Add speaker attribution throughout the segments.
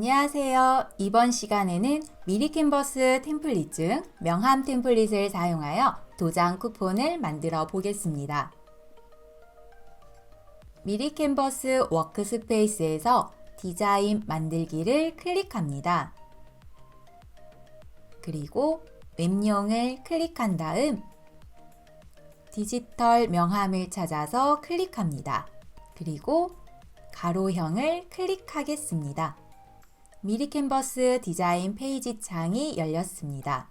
Speaker 1: 안녕하세요. 이번 시간에는 미리 캔버스 템플릿 중 명함 템플릿을 사용하여 도장 쿠폰을 만들어 보겠습니다. 미리 캔버스 워크스페이스에서 디자인 만들기를 클릭합니다. 그리고 웹용을 클릭한 다음 디지털 명함을 찾아서 클릭합니다. 그리고 가로형을 클릭하겠습니다. 미리 캔버스 디자인 페이지 창이 열렸습니다.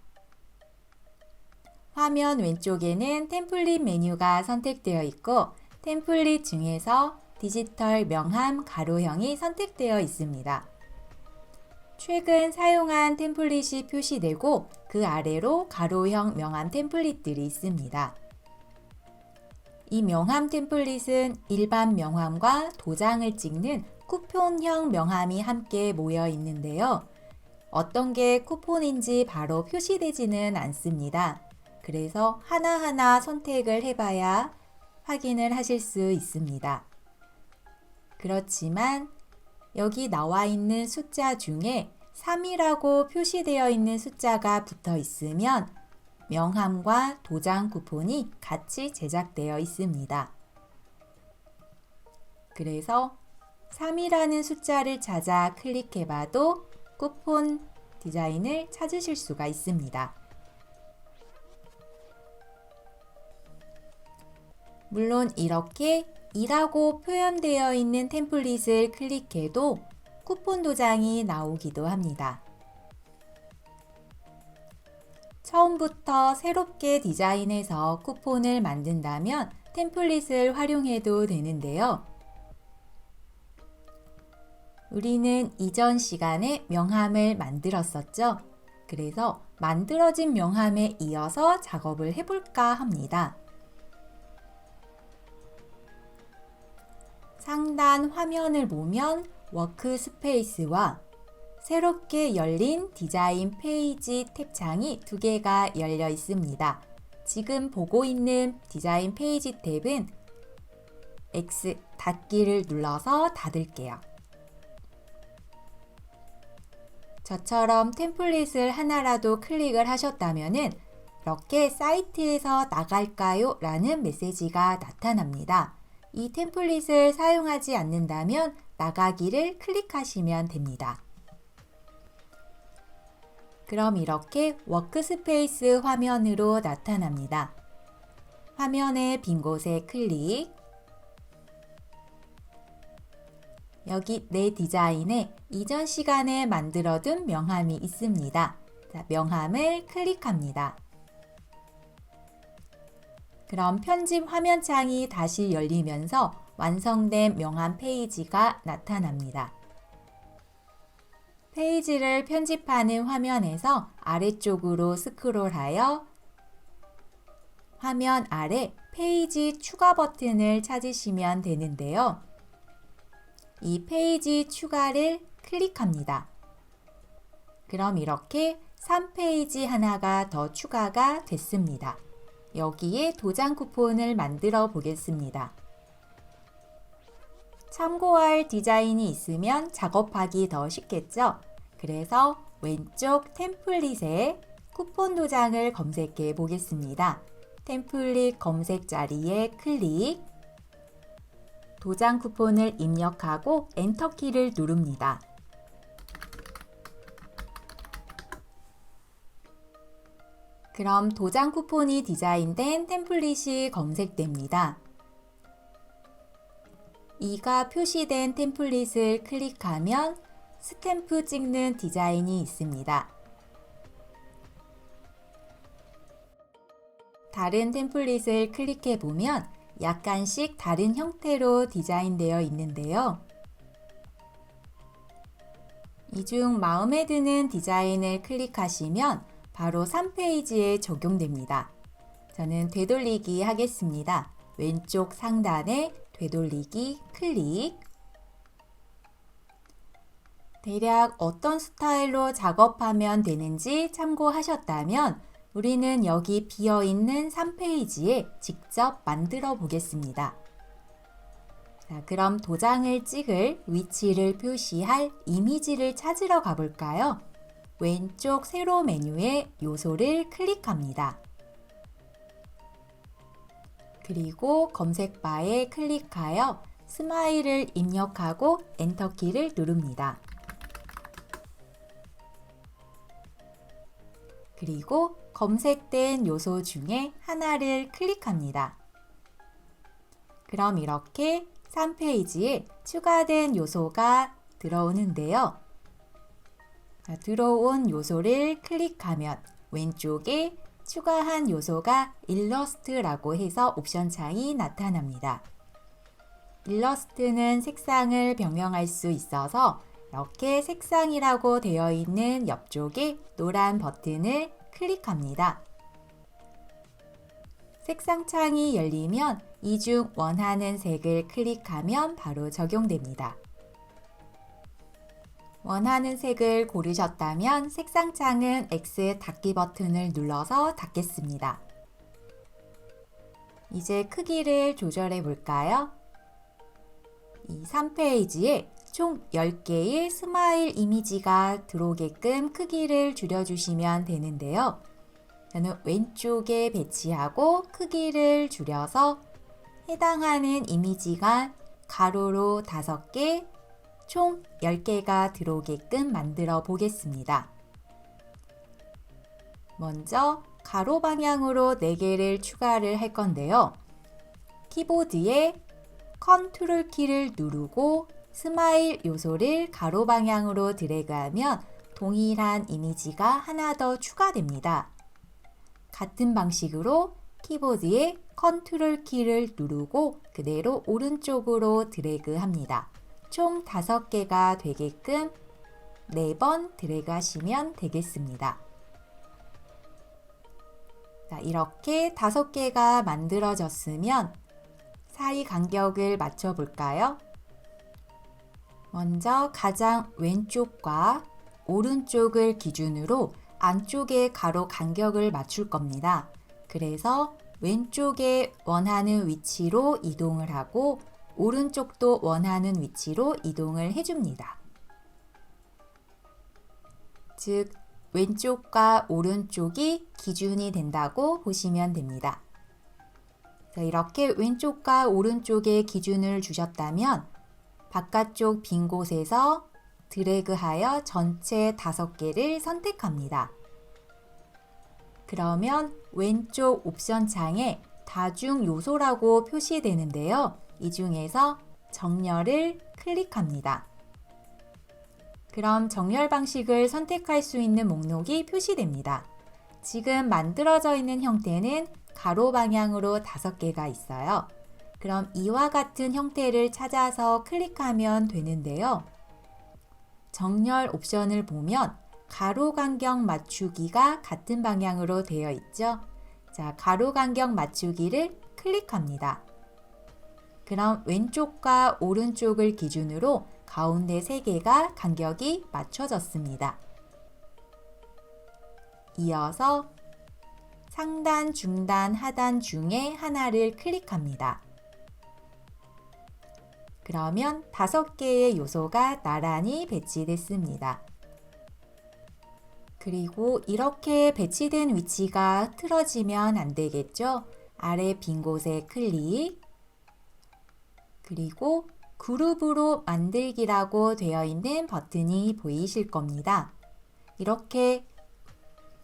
Speaker 1: 화면 왼쪽에는 템플릿 메뉴가 선택되어 있고 템플릿 중에서 디지털 명함 가로형이 선택되어 있습니다. 최근 사용한 템플릿이 표시되고 그 아래로 가로형 명함 템플릿들이 있습니다. 이 명함 템플릿은 일반 명함과 도장을 찍는 쿠폰형 명함이 함께 모여 있는데요. 어떤 게 쿠폰인지 바로 표시되지는 않습니다. 그래서 하나하나 선택을 해봐야 확인을 하실 수 있습니다. 그렇지만 여기 나와 있는 숫자 중에 3이라고 표시되어 있는 숫자가 붙어 있으면 명함과 도장 쿠폰이 같이 제작되어 있습니다. 그래서 3이라는 숫자를 찾아 클릭해봐도 쿠폰 디자인을 찾으실 수가 있습니다. 물론 이렇게 2라고 표현되어 있는 템플릿을 클릭해도 쿠폰 도장이 나오기도 합니다. 처음부터 새롭게 디자인해서 쿠폰을 만든다면 템플릿을 활용해도 되는데요. 우리는 이전 시간에 명함을 만들었었죠. 그래서 만들어진 명함에 이어서 작업을 해볼까 합니다. 상단 화면을 보면 워크스페이스와 새롭게 열린 디자인 페이지 탭 창이 두 개가 열려 있습니다. 지금 보고 있는 디자인 페이지 탭은 X 닫기를 눌러서 닫을게요. 저처럼 템플릿을 하나라도 클릭을 하셨다면 이렇게 사이트에서 나갈까요? 라는 메시지가 나타납니다. 이 템플릿을 사용하지 않는다면 나가기를 클릭하시면 됩니다. 그럼 이렇게 워크스페이스 화면으로 나타납니다. 화면의 빈 곳에 클릭. 여기 내 디자인에 이전 시간에 만들어둔 명함이 있습니다. 자, 명함을 클릭합니다. 그럼 편집 화면 창이 다시 열리면서 완성된 명함 페이지가 나타납니다. 페이지를 편집하는 화면에서 아래쪽으로 스크롤하여 화면 아래 페이지 추가 버튼을 찾으시면 되는데요. 이 페이지 추가를 클릭합니다. 그럼 이렇게 3페이지 하나가 더 추가가 됐습니다. 여기에 도장 쿠폰을 만들어 보겠습니다. 참고할 디자인이 있으면 작업하기 더 쉽겠죠? 그래서 왼쪽 템플릿에 쿠폰 도장을 검색해 보겠습니다. 템플릿 검색 자리에 클릭, 도장 쿠폰을 입력하고 엔터키를 누릅니다. 그럼 도장 쿠폰이 디자인된 템플릿이 검색됩니다. 2가 표시된 템플릿을 클릭하면 스탬프 찍는 디자인이 있습니다. 다른 템플릿을 클릭해 보면 약간씩 다른 형태로 디자인되어 있는데요. 이 중 마음에 드는 디자인을 클릭하시면 바로 3페이지에 적용됩니다. 저는 되돌리기 하겠습니다. 왼쪽 상단에 되돌리기 클릭. 대략 어떤 스타일로 작업하면 되는지 참고하셨다면 우리는 여기 비어있는 3페이지에 직접 만들어 보겠습니다. 자, 그럼 도장을 찍을 위치를 표시할 이미지를 찾으러 가볼까요? 왼쪽 세로 메뉴에 요소를 클릭합니다. 그리고 검색바에 클릭하여 스마일을 입력하고 엔터키를 누릅니다. 그리고 검색된 요소 중에 하나를 클릭합니다. 그럼 이렇게 3페이지에 추가된 요소가 들어오는데요. 자, 들어온 요소를 클릭하면 왼쪽에 추가한 요소가 일러스트라고 해서 옵션 창이 나타납니다. 일러스트는 색상을 변경할 수 있어서 이렇게 색상이라고 되어 있는 옆쪽에 노란 버튼을 클릭합니다. 색상 창이 열리면 이 중 원하는 색을 클릭하면 바로 적용됩니다. 원하는 색을 고르셨다면 색상 창은 X 닫기 버튼을 눌러서 닫겠습니다. 이제 크기를 조절해 볼까요? 이 3페이지에 총 10개의 스마일 이미지가 들어오게끔 크기를 줄여주시면 되는데요. 저는 왼쪽에 배치하고 크기를 줄여서 해당하는 이미지가 가로로 5개, 총 10개가 들어오게끔 만들어 보겠습니다. 먼저 가로 방향으로 4개를 추가를 할 건데요. 키보드에 컨트롤 키를 누르고 스마일 요소를 가로 방향으로 드래그하면 동일한 이미지가 하나 더 추가됩니다. 같은 방식으로 키보드에 컨트롤 키를 누르고 그대로 오른쪽으로 드래그합니다. 총 5개가 되게끔 4번 드래그 하시면 되겠습니다. 자, 이렇게 5개가 만들어졌으면 사이 간격을 맞춰 볼까요? 먼저 가장 왼쪽과 오른쪽을 기준으로 안쪽의 가로 간격을 맞출 겁니다. 그래서 왼쪽에 원하는 위치로 이동을 하고 오른쪽도 원하는 위치로 이동을 해줍니다. 즉, 왼쪽과 오른쪽이 기준이 된다고 보시면 됩니다. 자, 이렇게 왼쪽과 오른쪽에 기준을 주셨다면 바깥쪽 빈 곳에서 드래그하여 전체 5개를 선택합니다. 그러면 왼쪽 옵션 창에 다중 요소라고 표시되는데요. 이 중에서 정렬을 클릭합니다. 그럼 정렬 방식을 선택할 수 있는 목록이 표시됩니다. 지금 만들어져 있는 형태는 가로 방향으로 5개가 있어요. 그럼 이와 같은 형태를 찾아서 클릭하면 되는데요. 정렬 옵션을 보면 가로 간격 맞추기가 같은 방향으로 되어 있죠. 자, 가로 간격 맞추기를 클릭합니다. 그럼 왼쪽과 오른쪽을 기준으로 가운데 3개가 간격이 맞춰졌습니다. 이어서 상단, 중단, 하단 중에 하나를 클릭합니다. 그러면 5개의 요소가 나란히 배치됐습니다. 그리고 이렇게 배치된 위치가 틀어지면 안 되겠죠? 아래 빈 곳에 클릭, 그리고 그룹으로 만들기라고 되어 있는 버튼이 보이실 겁니다. 이렇게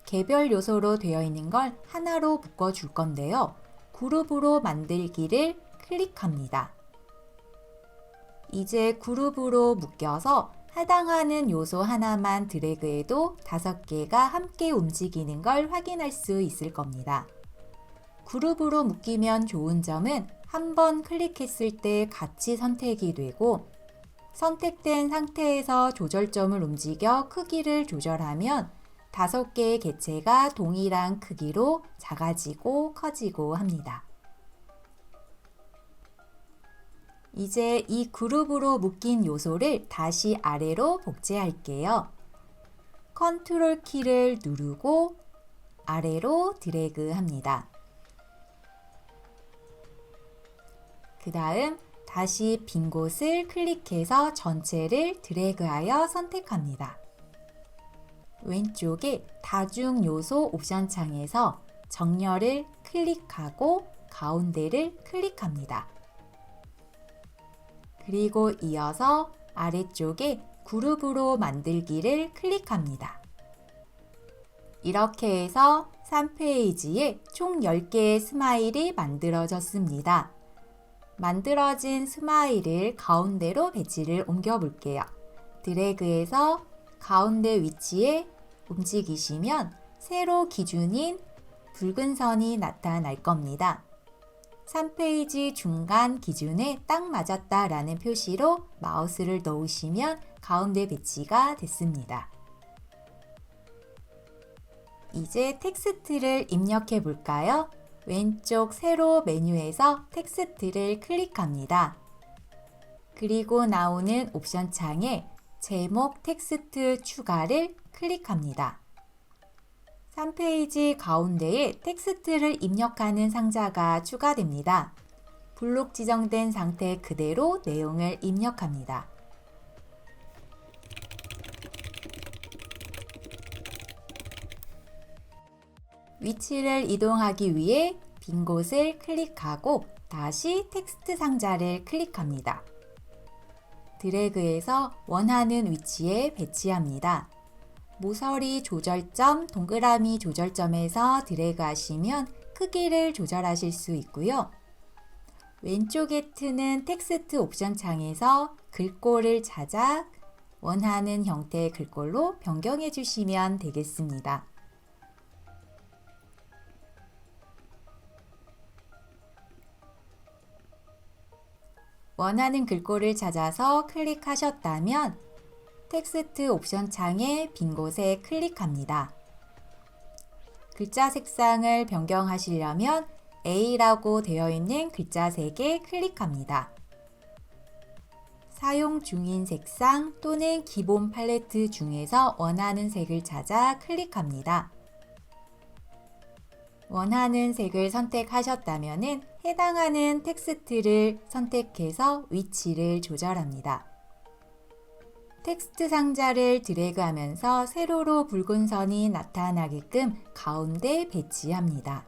Speaker 1: 개별 요소로 되어 있는 걸 하나로 묶어 줄 건데요. 그룹으로 만들기를 클릭합니다. 이제 그룹으로 묶여서 해당하는 요소 하나만 드래그해도 5개가 함께 움직이는 걸 확인할 수 있을 겁니다. 그룹으로 묶이면 좋은 점은 한번 클릭했을 때 같이 선택이 되고 선택된 상태에서 조절점을 움직여 크기를 조절하면 5개의 개체가 동일한 크기로 작아지고 커지고 합니다. 이제 이 그룹으로 묶인 요소를 다시 아래로 복제할게요. 컨트롤 키를 누르고 아래로 드래그 합니다. 그 다음 다시 빈 곳을 클릭해서 전체를 드래그하여 선택합니다. 왼쪽에 다중 요소 옵션 창에서 정렬을 클릭하고 가운데를 클릭합니다. 그리고 이어서 아래쪽에 그룹으로 만들기를 클릭합니다. 이렇게 해서 3페이지에 총 10개의 스마일이 만들어졌습니다. 만들어진 스마일을 가운데로 배치를 옮겨 볼게요. 드래그해서 가운데 위치에 움직이시면 세로 기준인 붉은 선이 나타날 겁니다. 3페이지 중간 기준에 딱 맞았다라는 표시로 마우스를 놓으시면 가운데 배치가 됐습니다. 이제 텍스트를 입력해 볼까요? 왼쪽 세로 메뉴에서 텍스트를 클릭합니다. 그리고 나오는 옵션 창에 제목 텍스트 추가를 클릭합니다. 3페이지 가운데에 텍스트를 입력하는 상자가 추가됩니다. 블록 지정된 상태 그대로 내용을 입력합니다. 위치를 이동하기 위해 빈 곳을 클릭하고 다시 텍스트 상자를 클릭합니다. 드래그해서 원하는 위치에 배치합니다. 모서리 조절점, 동그라미 조절점에서 드래그 하시면 크기를 조절하실 수 있고요. 왼쪽에 트는 텍스트 옵션 창에서 글꼴을 찾아 원하는 형태의 글꼴로 변경해 주시면 되겠습니다. 원하는 글꼴을 찾아서 클릭하셨다면 텍스트 옵션 창의 빈 곳에 클릭합니다. 글자 색상을 변경하시려면 A라고 되어 있는 글자 색에 클릭합니다. 사용 중인 색상 또는 기본 팔레트 중에서 원하는 색을 찾아 클릭합니다. 원하는 색을 선택하셨다면 해당하는 텍스트를 선택해서 위치를 조절합니다. 텍스트 상자를 드래그하면서 세로로 붉은 선이 나타나게끔 가운데 배치합니다.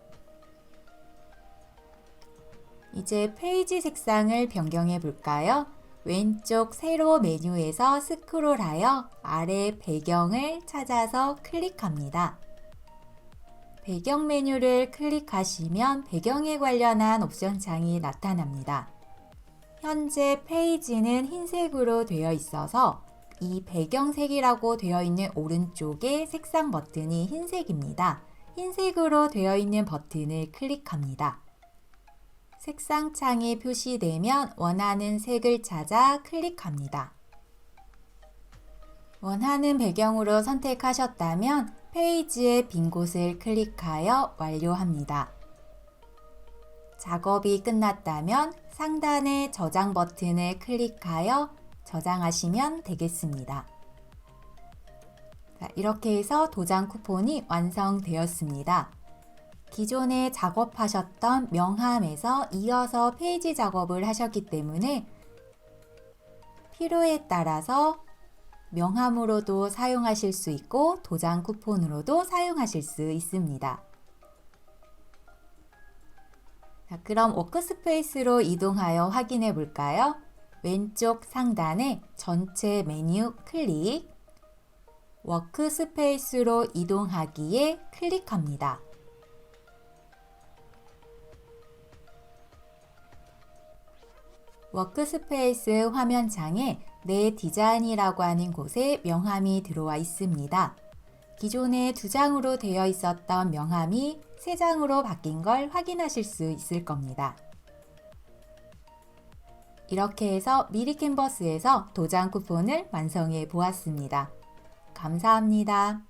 Speaker 1: 이제 페이지 색상을 변경해 볼까요? 왼쪽 세로 메뉴에서 스크롤하여 아래 배경을 찾아서 클릭합니다. 배경 메뉴를 클릭하시면 배경에 관련한 옵션 창이 나타납니다. 현재 페이지는 흰색으로 되어 있어서 이 배경색이라고 되어 있는 오른쪽에 색상 버튼이 흰색입니다. 흰색으로 되어 있는 버튼을 클릭합니다. 색상 창이 표시되면 원하는 색을 찾아 클릭합니다. 원하는 배경으로 선택하셨다면 페이지의 빈 곳을 클릭하여 완료합니다. 작업이 끝났다면 상단의 저장 버튼을 클릭하여 저장하시면 되겠습니다. 이렇게 해서 도장 쿠폰이 완성되었습니다. 기존에 작업하셨던 명함에서 이어서 페이지 작업을 하셨기 때문에 필요에 따라서 명함으로도 사용하실 수 있고 도장 쿠폰으로도 사용하실 수 있습니다. 자, 그럼 워크스페이스로 이동하여 확인해 볼까요? 왼쪽 상단에 전체 메뉴 클릭, 워크스페이스로 이동하기에 클릭합니다. 워크스페이스 화면창에 내 디자인이라고 하는 곳에 명함이 들어와 있습니다. 기존에 2장으로 되어 있었던 명함이 3장으로 바뀐 걸 확인하실 수 있을 겁니다. 이렇게 해서 미리 캔버스에서 도장 쿠폰을 완성해 보았습니다. 감사합니다.